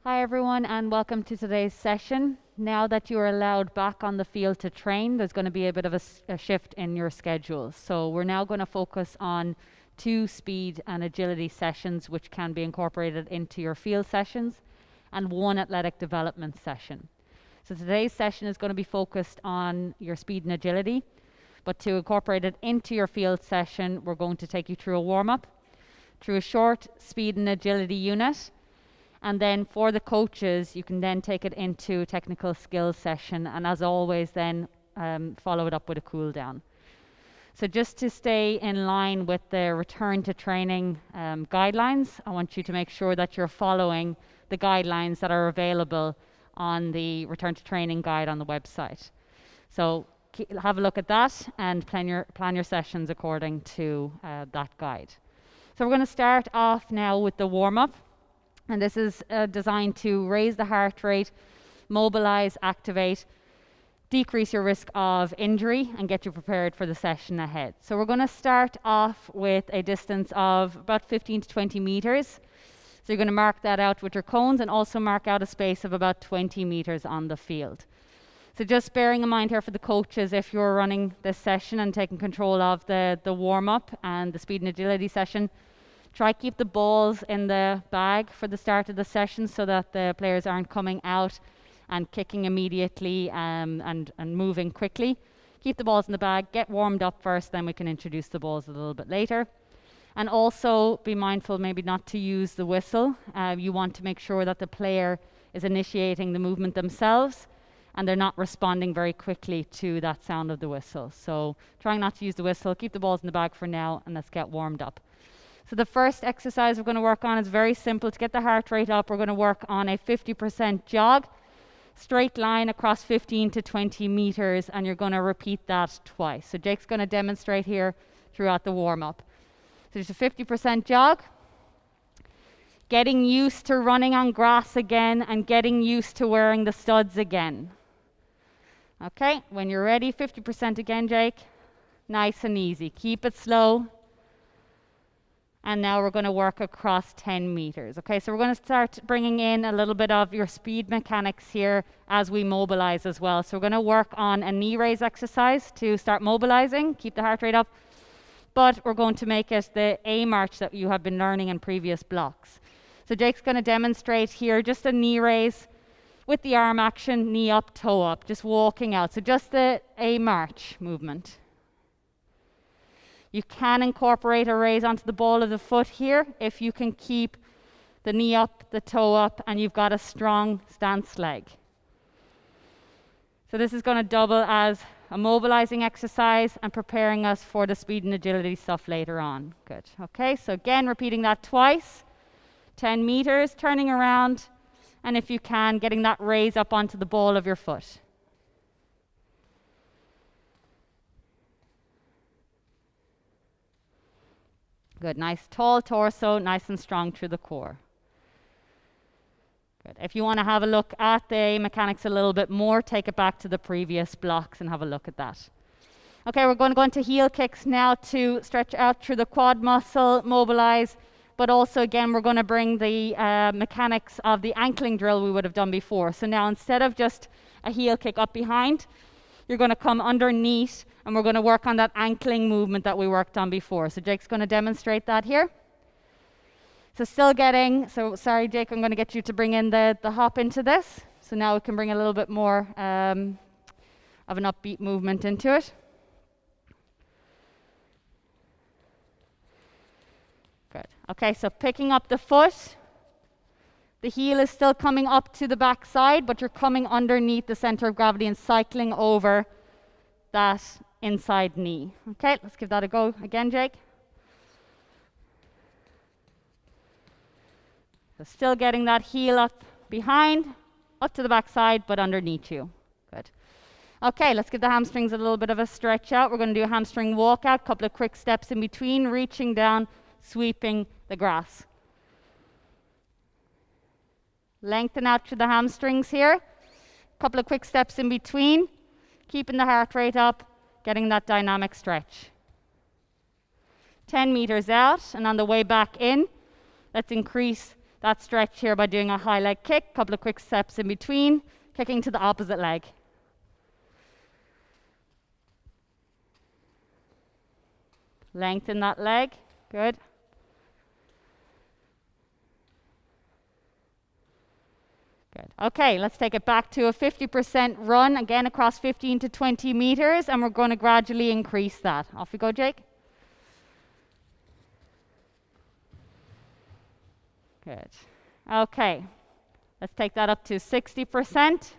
Hi everyone and welcome to today's session. Now that you are allowed back on the field to train, there's going to be a bit of a shift in your schedule. So we're now going to focus on 2 speed and agility sessions which can be incorporated into your field sessions and 1 athletic development session. So today's session is going to be focused on your speed and agility, but to incorporate it into your field session, we're going to take you through a warm-up, through a short speed and agility unit. And then for the coaches, you can then take it into a technical skills session, and as always then follow it up with a cool down. So just to stay in line with the return to training guidelines, I want you to make sure that you're following the guidelines that are available on the return to training guide on the website. So have a look at that and plan your sessions according to that guide. So we're going to start off now with the warm-up. And this is designed to raise the heart rate, mobilize, activate, decrease your risk of injury, and get you prepared for the session ahead. So we're going to start off with a distance of about 15 to 20 meters. So you're going to mark that out with your cones and also mark out a space of about 20 meters on the field. So just bearing in mind here for the coaches, if you're running this session and taking control of the warm-up and the speed and agility session, try keep the balls in the bag for the start of the session so that the players aren't coming out and kicking immediately and moving quickly. Keep the balls in the bag, get warmed up first, then we can introduce the balls a little bit later. And also be mindful maybe not to use the whistle. You want to make sure that the player is initiating the movement themselves and they're not responding very quickly to that sound of the whistle. So trying not to use the whistle, keep the balls in the bag for now, and let's get warmed up. So the first exercise we're going to work on is very simple. To get the heart rate up, we're going to work on a 50% jog, straight line across 15 to 20 meters, and you're going to repeat that twice. So Jake's going to demonstrate here throughout the warm-up. So there's a 50% jog, getting used to running on grass again and getting used to wearing the studs again. Okay, when you're ready, 50% again, Jake. Nice and easy. Keep it slow. And now we're going to work across 10 meters. Okay, so we're going to start bringing in a little bit of your speed mechanics here as we mobilize as well. So we're going to work on a knee raise exercise to start mobilizing, keep the heart rate up, but we're going to make it the A march that you have been learning in previous blocks. So Jake's going to demonstrate here just a knee raise with the arm action, knee up, toe up, just walking out. So just the A march movement. You can incorporate a raise onto the ball of the foot here if you can keep the knee up, the toe up, and you've got a strong stance leg. So this is going to double as a mobilizing exercise and preparing us for the speed and agility stuff later on. Good. Okay, so again, repeating that twice, 10 meters, turning around, and if you can, getting that raise up onto the ball of your foot. Good, nice tall torso, nice and strong through the core. Good. If you want to have a look at the mechanics a little bit more, take it back to the previous blocks and have a look at that. Okay, we're going to go into heel kicks now to stretch out through the quad muscle, mobilize, but also again, we're going to bring the mechanics of the ankling drill we would have done before. So now instead of just a heel kick up behind, you're going to come underneath and we're going to work on that ankling movement that we worked on before. So Jake's going to demonstrate that here. So sorry Jake, I'm going to get you to bring in the hop into this. So now we can bring a little bit more of an upbeat movement into it. Good. Okay, so picking up the foot. The heel is still coming up to the back side, but you're coming underneath the center of gravity and cycling over that inside knee. Okay, let's give that a go again, Jake. So still getting that heel up behind, up to the back side, but underneath you. Good. Okay, let's give the hamstrings a little bit of a stretch out. We're going to do a hamstring walkout, couple of quick steps in between, reaching down, sweeping the grass. Lengthen out through the hamstrings here. Couple of quick steps in between, keeping the heart rate up, getting that dynamic stretch. 10 meters out, and on the way back in, let's increase that stretch here by doing a high leg kick, couple of quick steps in between, kicking to the opposite leg. Lengthen that leg, good. Good. Okay, let's take it back to a 50% run, again across 15 to 20 meters, and we're going to gradually increase that. Off we go, Jake. Good. Okay, let's take that up to 60%.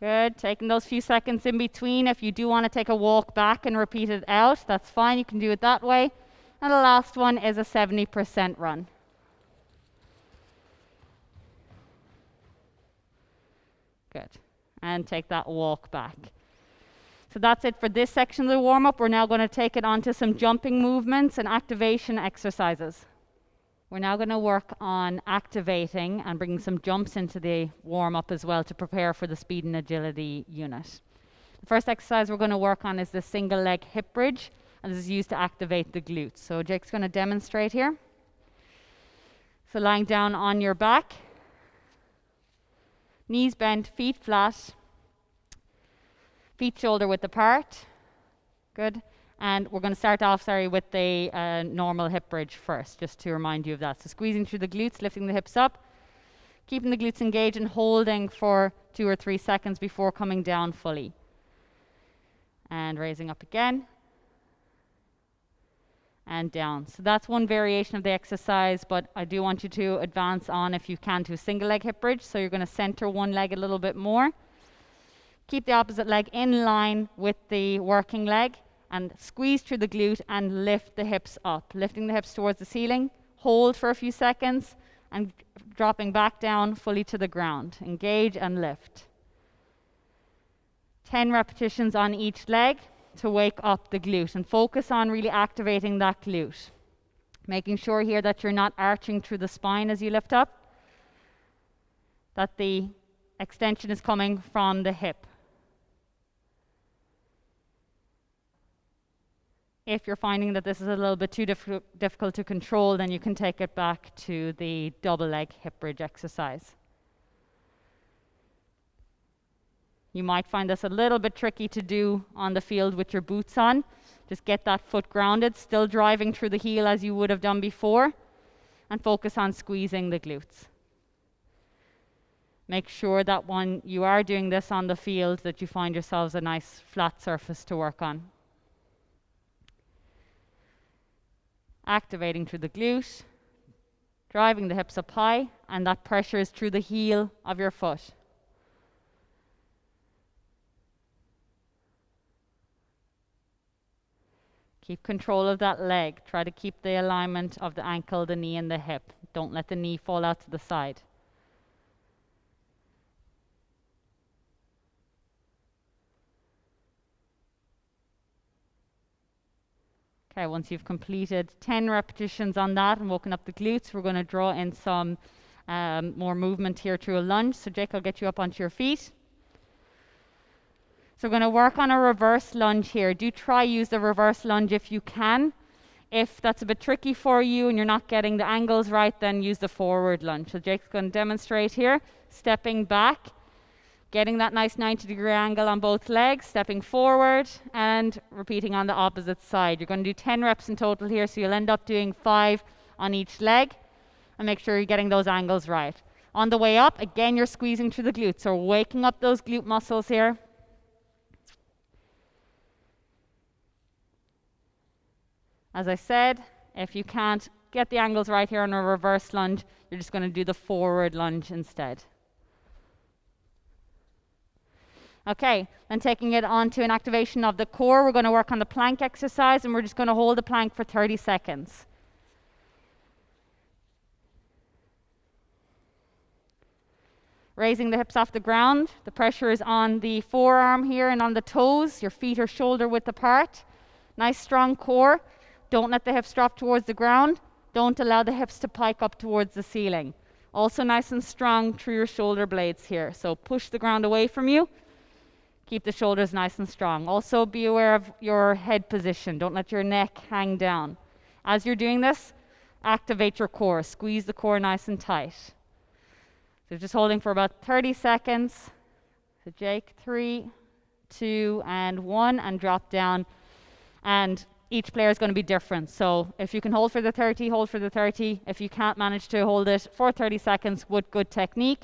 Good, taking those few seconds in between. If you do want to take a walk back and repeat it out, that's fine, you can do it that way. And the last one is a 70% run. Good, and take that walk back. So that's it for this section of the warm-up. We're now going to take it on to some jumping movements and activation exercises. We're now going to work on activating and bringing some jumps into the warm-up as well to prepare for the speed and agility unit. The first exercise we're going to work on is the single leg hip bridge, and this is used to activate the glutes. So Jake's going to demonstrate here. So lying down on your back, knees bent, feet flat, feet shoulder width apart. Good. And we're going to start off, with the normal hip bridge first, just to remind you of that. So squeezing through the glutes, lifting the hips up, keeping the glutes engaged and holding for 2 or 3 seconds before coming down fully. And raising up again. And down. So that's one variation of the exercise, but I do want you to advance on, if you can, to a single leg hip bridge. So you're going to center one leg a little bit more. Keep the opposite leg in line with the working leg. And squeeze through the glute and lift the hips up. Lifting the hips towards the ceiling. Hold for a few seconds and dropping back down fully to the ground. Engage and lift. 10 repetitions on each leg to wake up the glute. And focus on really activating that glute. Making sure here that you're not arching through the spine as you lift up. That the extension is coming from the hip. If you're finding that this is a little bit too difficult to control, then you can take it back to the double leg hip bridge exercise. You might find this a little bit tricky to do on the field with your boots on. Just get that foot grounded, still driving through the heel as you would have done before, and focus on squeezing the glutes. Make sure that when you are doing this on the field that you find yourselves a nice flat surface to work on. Activating through the glute, driving the hips up high, and that pressure is through the heel of your foot. Keep control of that leg. Try to keep the alignment of the ankle, the knee, and the hip. Don't let the knee fall out to the side. Okay, once you've completed 10 repetitions on that and woken up the glutes, we're going to draw in some more movement here through a lunge. So Jake, I'll get you up onto your feet. So we're going to work on a reverse lunge here. Do try use the reverse lunge if you can. If that's a bit tricky for you and you're not getting the angles right, then use the forward lunge. So Jake's going to demonstrate here, stepping back, getting that nice 90-degree angle on both legs, stepping forward and repeating on the opposite side. You're going to do 10 reps in total here, so you'll end up doing 5 on each leg, and make sure you're getting those angles right. On the way up, again, you're squeezing through the glutes, so waking up those glute muscles here. As I said, if you can't get the angles right here on a reverse lunge, you're just going to do the forward lunge instead. Okay, then taking it on to an activation of the core, we're going to work on the plank exercise, and we're just going to hold the plank for 30 seconds. Raising the hips off the ground. The pressure is on the forearm here and on the toes. Your feet are shoulder width apart. Nice strong core. Don't let the hips drop towards the ground. Don't allow the hips to pike up towards the ceiling. Also nice and strong through your shoulder blades here. So push the ground away from you. Keep the shoulders nice and strong. Also be aware of your head position. Don't let your neck hang down. As you're doing this, activate your core. Squeeze the core nice and tight. So just holding for about 30 seconds. So Jake, 3, 2, and 1, and drop down. And each player is going to be different. So if you can hold for the 30, hold for the 30. If you can't manage to hold it for 30 seconds with good technique,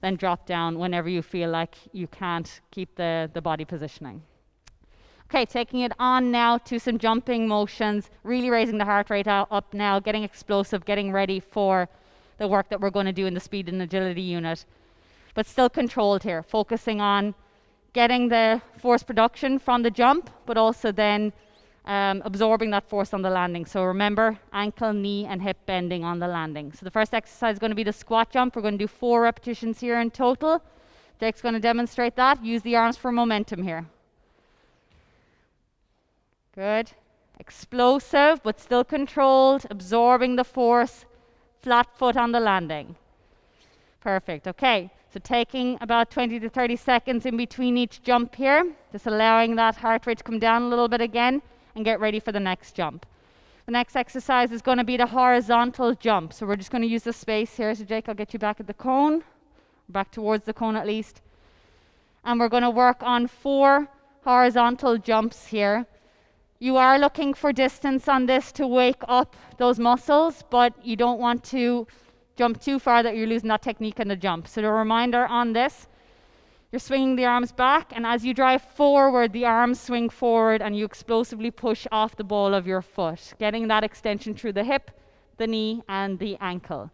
then drop down whenever you feel like you can't keep the body positioning. Okay, taking it on now to some jumping motions, really raising the heart rate up now, getting explosive, getting ready for the work that we're going to do in the speed and agility unit. But still controlled here, focusing on getting the force production from the jump, but also then absorbing that force on the landing. So remember, ankle, knee, and hip bending on the landing. So the first exercise is going to be the squat jump. We're going to do 4 repetitions here in total. Jake's going to demonstrate that. Use the arms for momentum here. Good. Explosive, but still controlled, absorbing the force, flat foot on the landing. Perfect. Okay, so taking about 20 to 30 seconds in between each jump here, just allowing that heart rate to come down a little bit again, and get ready for the next jump. The next exercise is going to be the horizontal jump. So we're just going to use the space here. So Jake, I'll get you back at the cone, back towards the cone at least. And we're going to work on 4 horizontal jumps here. You are looking for distance on this to wake up those muscles, but you don't want to jump too far that you're losing that technique in the jump. So the reminder on this, you're swinging the arms back, and as you drive forward, the arms swing forward and you explosively push off the ball of your foot, getting that extension through the hip, the knee, and the ankle.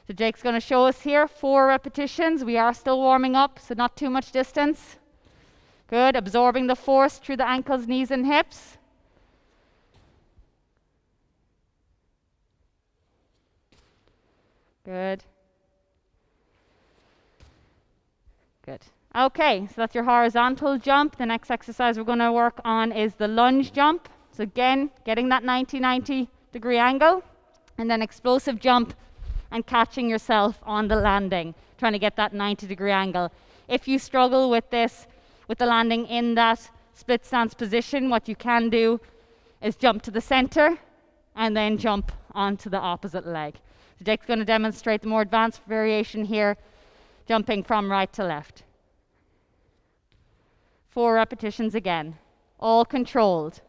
So Jake's going to show us here 4 repetitions. We are still warming up, so not too much distance. Good, absorbing the force through the ankles, knees, and hips. Good. Good. Okay, so that's your horizontal jump. The next exercise we're going to work on is the lunge jump. So again, getting that 90 degree angle, and then explosive jump and catching yourself on the landing, trying to get that 90 degree angle. If you struggle with this, with the landing in that split stance position, what you can do is jump to the center and then jump onto the opposite leg. So Jake's going to demonstrate the more advanced variation here, jumping from right to left. 4 repetitions again, all controlled.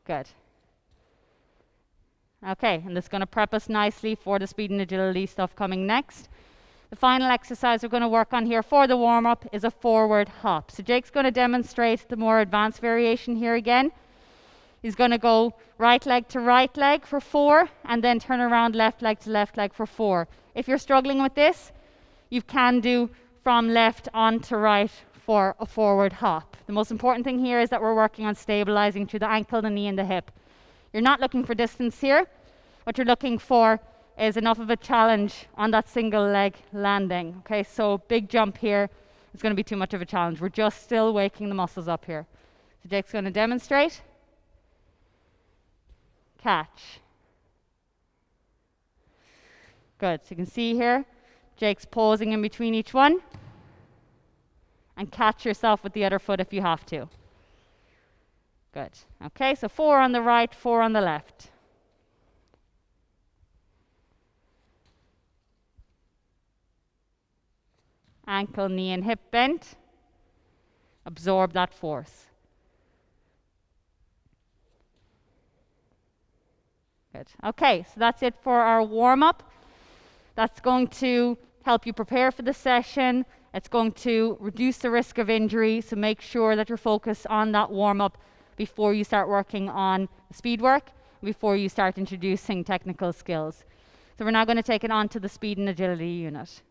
Good. Okay, and this is going to prep us nicely for the speed and agility stuff coming next. The final exercise we're going to work on here for the warm-up is a forward hop. So Jake's going to demonstrate the more advanced variation here again. He's going to go right leg to right leg for 4, and then turn around left leg to left leg for 4. If you're struggling with this, you can do from left on to right for a forward hop. The most important thing here is that we're working on stabilizing through the ankle, the knee, and the hip. You're not looking for distance here. What you're looking for is enough of a challenge on that single leg landing. Okay, so big jump here is going to be too much of a challenge. We're just still waking the muscles up here. So Jake's going to demonstrate. Catch. Good. So you can see here, Jake's pausing in between each one. And catch yourself with the other foot if you have to. Good. Okay, so 4 on the right, 4 on the left. Ankle, knee, and hip bent. Absorb that force. Good. Okay, so that's it for our warm-up. That's going to help you prepare for the session. It's going to reduce the risk of injury, so make sure that you're focused on that warm-up before you start working on speed work, before you start introducing technical skills. So we're now going to take it on to the speed and agility unit.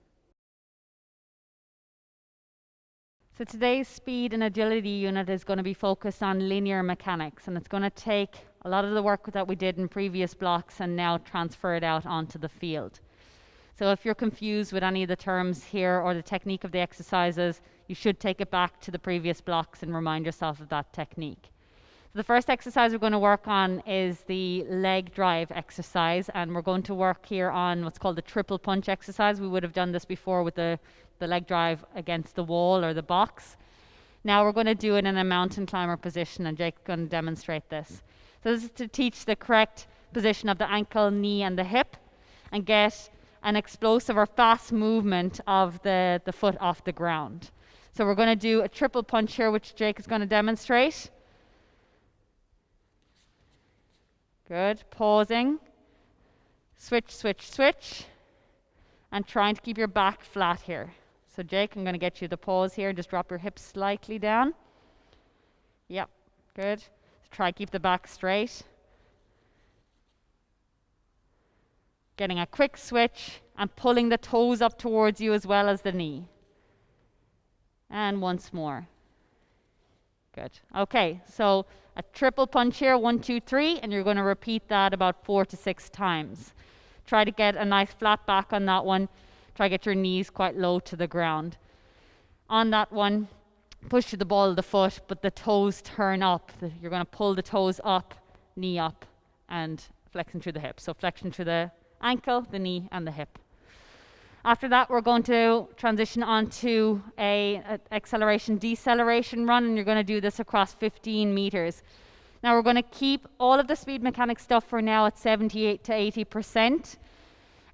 So today's speed and agility unit is going to be focused on linear mechanics, and it's going to take a lot of the work that we did in previous blocks and now transfer it out onto the field. So if you're confused with any of the terms here or the technique of the exercises, you should take it back to the previous blocks and remind yourself of that technique. So the first exercise we're going to work on is the leg drive exercise, and we're going to work here on what's called the triple punch exercise. We would have done this before with the leg drive against the wall or the box. Now we're going to do it in a mountain climber position, and Jake's going to demonstrate this. So this is to teach the correct position of the ankle, knee, and the hip, and get an explosive or fast movement of the foot off the ground. So we're going to do a triple punch here, which Jake is going to demonstrate. Good. Pausing. Switch, switch, switch. And trying to keep your back flat here. So Jake, I'm going to get you the pause here. Just drop your hips slightly down. Yep. Good. Try to keep the back straight. Getting a quick switch and pulling the toes up towards you as well as the knee. And once more. Good. Okay, so a triple punch here, 1, 2, 3, and you're going to repeat that about 4 to 6 times. Try to get a nice flat back on that one. Try to get your knees quite low to the ground. On that one, push to the ball of the foot, but the toes turn up. You're going to pull the toes up, knee up, and flexion through the hip. So flexion through the ankle, the knee, and the hip. After that, we're going to transition onto an acceleration-deceleration run, and you're going to do this across 15 meters. Now, we're going to keep all of the speed mechanics stuff for now at 78 to 80%.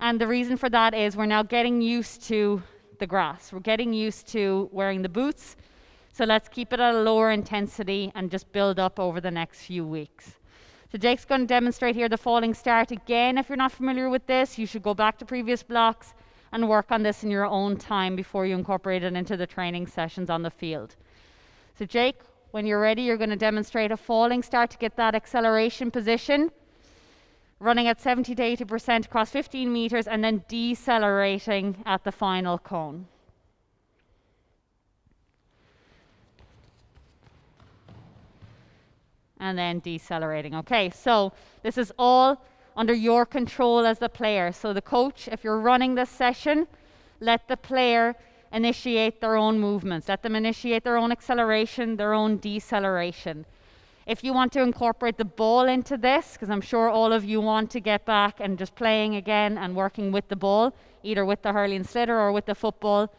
And the reason for that is we're now getting used to the grass. We're getting used to wearing the boots. So let's keep it at a lower intensity and just build up over the next few weeks. So Jake's going to demonstrate here the falling start. Again, if you're not familiar with this, you should go back to previous blocks and work on this in your own time before you incorporate it into the training sessions on the field. So Jake, when you're ready, you're going to demonstrate a falling start to get that acceleration position, running at 70 to 80% across 15 meters, and then decelerating at the final cone. And then decelerating. Okay, so this is all under your control as the player. So the coach, if you're running this session, let the player initiate their own movements. Let them initiate their own acceleration, their own deceleration. If you want to incorporate the ball into this, because I'm sure all of you want to get back and just playing again and working with the ball, either with the hurley and slitter or with the football,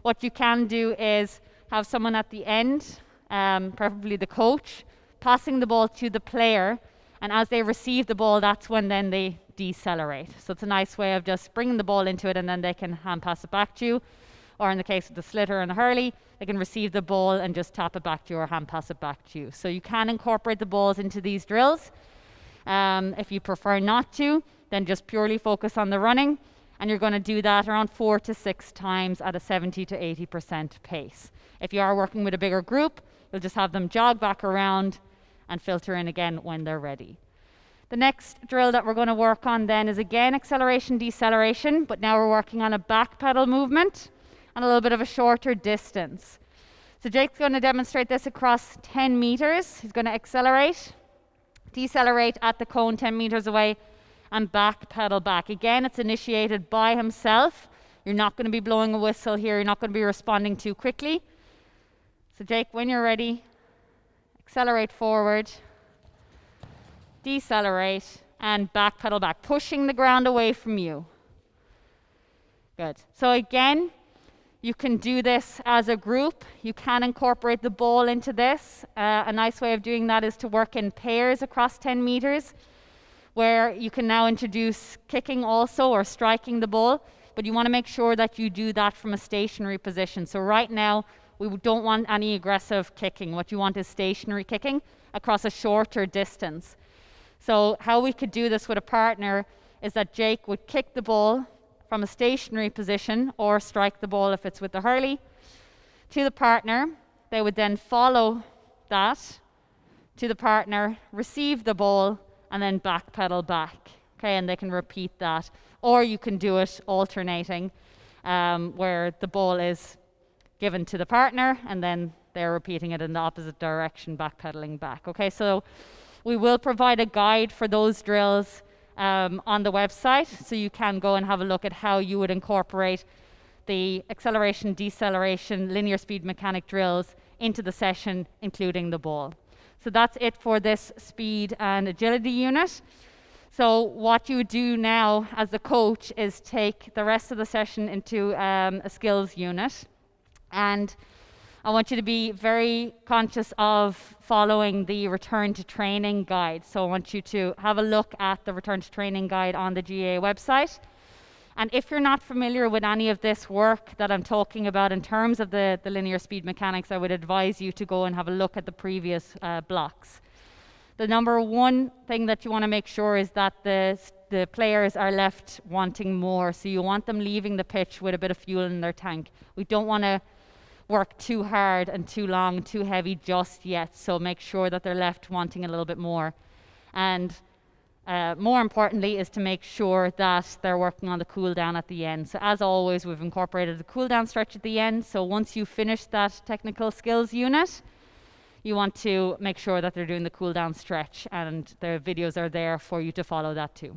what you can do is have someone at the end, preferably the coach, passing the ball to the player, and as they receive the ball, that's when then they decelerate. So it's a nice way of just bringing the ball into it, and then they can hand pass it back to you. Or in the case of the slitter and the hurley, they can receive the ball and just tap it back to you or hand pass it back to you. So you can incorporate the balls into these drills. If you prefer not to, then just purely focus on the running, and you're going to do that around 4 to 6 times at a 70 to 80% pace. If you are working with a bigger group, you'll just have them jog back around and filter in again when they're ready. The next drill that we're going to work on then is again acceleration, deceleration, but now we're working on a back pedal movement and a little bit of a shorter distance. So Jake's going to demonstrate this across 10 meters. He's going to accelerate, decelerate at the cone 10 meters away, and back pedal back. Again, it's initiated by himself. You're not going to be blowing a whistle here. You're not going to be responding too quickly. So Jake, when you're ready, accelerate forward, decelerate, and back pedal back, pushing the ground away from you. Good. So again, you can do this as a group. You can incorporate the ball into this. A nice way of doing that is to work in pairs across 10 meters, where you can now introduce kicking also or striking the ball, but you want to make sure that you do that from a stationary position. So right now, we don't want any aggressive kicking. What you want is stationary kicking across a shorter distance. So how we could do this with a partner is that Jake would kick the ball from a stationary position or strike the ball if it's with the hurley to the partner. They would then follow that to the partner, receive the ball, and then back pedal back. Okay, and they can repeat that. Or you can do it alternating, where the ball is given to the partner and then they're repeating it in the opposite direction, backpedaling back. Okay, so we will provide a guide for those drills on the website, so you can go and have a look at how you would incorporate the acceleration, deceleration, linear speed mechanic drills into the session, including the ball. So that's it for this speed and agility unit. So what you do now as the coach is take the rest of the session into a skills unit. And I want you to be very conscious of following the return to training guide. So I want you to have a look at the return to training guide on the GAA website. And if you're not familiar with any of this work that I'm talking about in terms of the linear speed mechanics, I would advise you to go and have a look at the previous blocks. The number one thing that you want to make sure is that the players are left wanting more. So you want them leaving the pitch with a bit of fuel in their tank. We don't want to work too hard and too long, too heavy just yet. So make sure that they're left wanting a little bit more. And more importantly is to make sure that they're working on the cool down at the end. So as always, we've incorporated the cool down stretch at the end. So once you finish that technical skills unit, you want to make sure that they're doing the cool down stretch, and the videos are there for you to follow that too.